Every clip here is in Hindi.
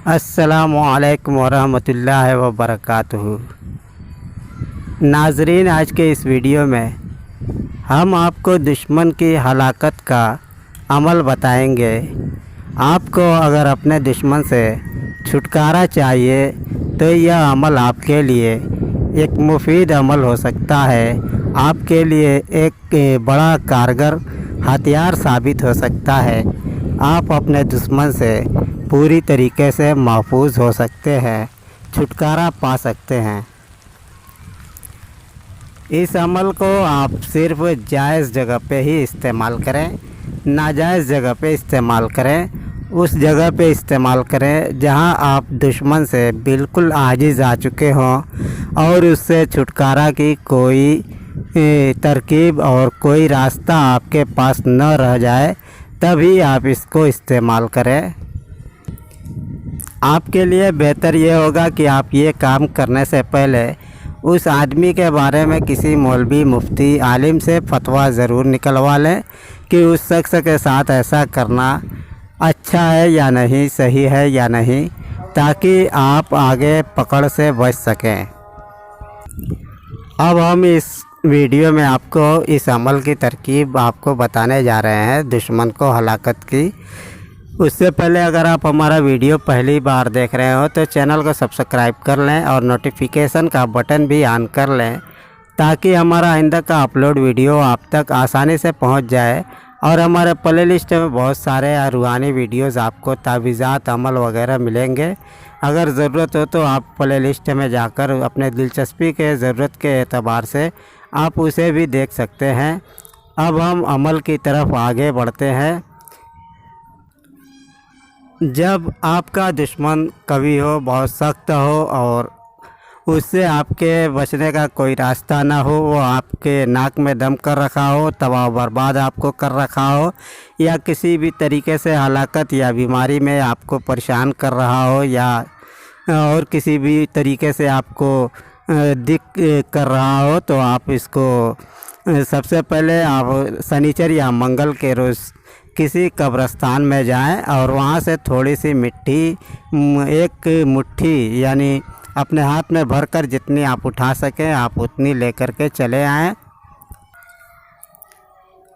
अस्सलामुअलैकुम वरहमतुल्लाहि वबरकातुहू। नाजरीन, आज के इस वीडियो में हम आपको दुश्मन की हलाकत का अमल बताएंगे। आपको अगर अपने दुश्मन से छुटकारा चाहिए तो यह अमल आपके लिए एक मुफीद अमल हो सकता है, आपके लिए एक बड़ा कारगर हथियार साबित हो सकता है। आप अपने दुश्मन से पूरी तरीके से महफूज हो सकते हैं, छुटकारा पा सकते हैं। इस अमल को आप सिर्फ जायज़ जगह पे ही इस्तेमाल करें, नाजायज़ जगह पे इस्तेमाल करें। उस जगह पे इस्तेमाल करें जहां आप दुश्मन से बिल्कुल आजिज़ आ चुके हों और उससे छुटकारा की कोई तरकीब और कोई रास्ता आपके पास न रह जाए, तभी आप इसको इस्तेमाल करें। आपके लिए बेहतर ये होगा कि आप ये काम करने से पहले उस आदमी के बारे में किसी मौलवी, मुफ्ती, आलिम से फतवा ज़रूर निकलवा लें कि उस शख्स के साथ ऐसा करना अच्छा है या नहीं, सही है या नहीं, ताकि आप आगे पकड़ से बच सकें। अब हम इस वीडियो में आपको इस अमल की तरकीब आपको बताने जा रहे हैं, दुश्मन को हलाकत की। उससे पहले अगर आप हमारा वीडियो पहली बार देख रहे हो तो चैनल को सब्सक्राइब कर लें और नोटिफिकेशन का बटन भी ऑन कर लें, ताकि हमारा आइंदा का अपलोड वीडियो आप तक आसानी से पहुंच जाए। और हमारे प्लेलिस्ट में बहुत सारे रूहानी वीडियोस आपको तावीज़ात, अमल वगैरह मिलेंगे। अगर ज़रूरत हो तो आप प्लेलिस्ट में जाकर अपने दिलचस्पी के, ज़रूरत के एतबार से आप उसे भी देख सकते हैं। अब हम अमल की तरफ आगे बढ़ते हैं। जब आपका दुश्मन कवि हो, बहुत सख्त हो और उससे आपके बचने का कोई रास्ता ना हो, वो आपके नाक में दम कर रखा हो, तबाह बर्बाद आपको कर रखा हो, या किसी भी तरीके से हलाकत या बीमारी में आपको परेशान कर रहा हो, या और किसी भी तरीके से आपको दिक कर रहा हो, तो आप इसको सबसे पहले आप शनिचर या मंगल के रोज़ किसी कब्रिस्तान में जाएं और वहाँ से थोड़ी सी मिट्टी, एक मुट्ठी यानी अपने हाथ में भरकर जितनी आप उठा सकें आप उतनी लेकर के चले आएं।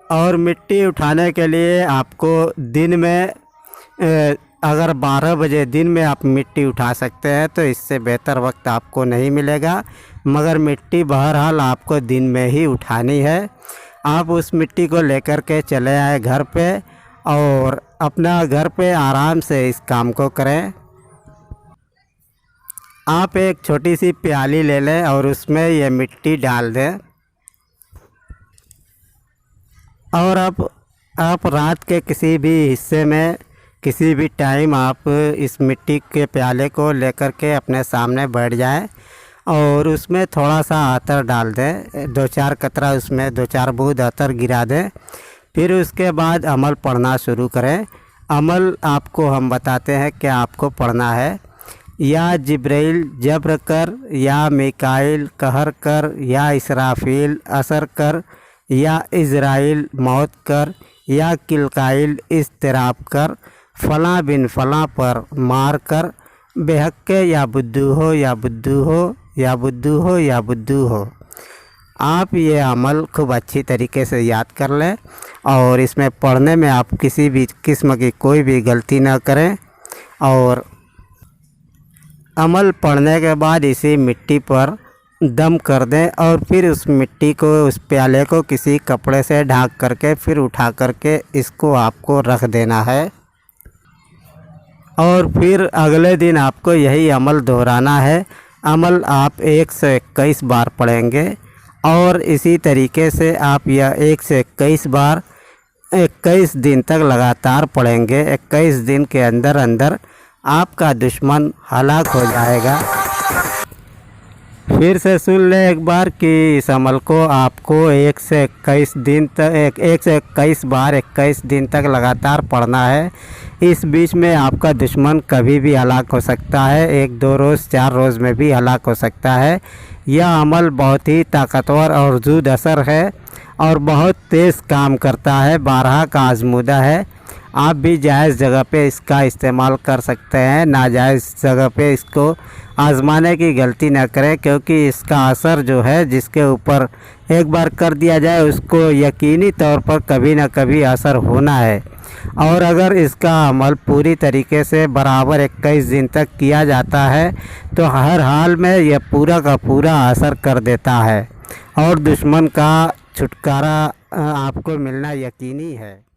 और मिट्टी उठाने के लिए आपको दिन में अगर 12 बजे दिन में आप मिट्टी उठा सकते हैं तो इससे बेहतर वक्त आपको नहीं मिलेगा, मगर मिट्टी बहरहाल आपको दिन में ही उठानी है। आप उस मिट्टी को लेकर के चले आए घर पे और अपना घर पे आराम से इस काम को करें। आप एक छोटी सी प्याली ले लें और उसमें ये मिट्टी डाल दें। और आप रात के किसी भी हिस्से में, किसी भी टाइम आप इस मिट्टी के प्याले को लेकर के अपने सामने बैठ जाएं और उसमें थोड़ा सा अतर डाल दें, 2-4 कतरा उसमें 2-4 बूंद अतर गिरा दें। फिर उसके बाद अमल पढ़ना शुरू करें। अमल आपको हम बताते हैं कि आपको पढ़ना है। या जिब्राइल जब्र कर, या मिकाइल कहर कर, या इसराफील असर कर, या इज़राइल मौत कर, या किलकाइल इस्तिराब कर, फ़लाँ बिन फ़लाँ पर मार कर, बेहक्के या बुद्धू हो, या बुद्धू हो, या बुद्धू हो, या बुद्धू हो। आप ये अमल खूब अच्छी तरीके से याद कर लें और इसमें पढ़ने में आप किसी भी किस्म की कोई भी गलती ना करें। और अमल पढ़ने के बाद इसी मिट्टी पर दम कर दें और फिर उस मिट्टी को, उस प्याले को किसी कपड़े से ढक करके फिर उठा करके इसको आपको रख देना है। और फिर अगले दिन आपको यही अमल दोहराना है। अमल आप 1 से 21 बार पढ़ेंगे और इसी तरीके से आप यह 1 से 21 बार 21 दिन तक लगातार पढ़ेंगे। 21 दिन के अंदर अंदर आपका दुश्मन हलाक हो जाएगा। फिर से सुन लें एक बार कि इस अमल को आपको 1 से 21 दिन तक 1 से 21 बार 21 दिन तक लगातार पढ़ना है। इस बीच में आपका दुश्मन कभी भी हलाक हो सकता है, 1-2 रोज़ 4 रोज़ में भी हलाक हो सकता है। यह अमल बहुत ही ताकतवर और ज़ूद असर है और बहुत तेज़ काम करता है, बारहा का आजमूदा है। आप भी जायज़ जगह पे इसका इस्तेमाल कर सकते हैं, नाजायज़ जगह पे इसको आज़माने की गलती ना करें, क्योंकि इसका असर जो है जिसके ऊपर एक बार कर दिया जाए उसको यकीनी तौर पर कभी ना कभी असर होना है। और अगर इसका अमल पूरी तरीके से बराबर 21 दिन तक किया जाता है तो हर हाल में यह पूरा का पूरा असर कर देता है और दुश्मन का छुटकारा आपको मिलना यकीनी है।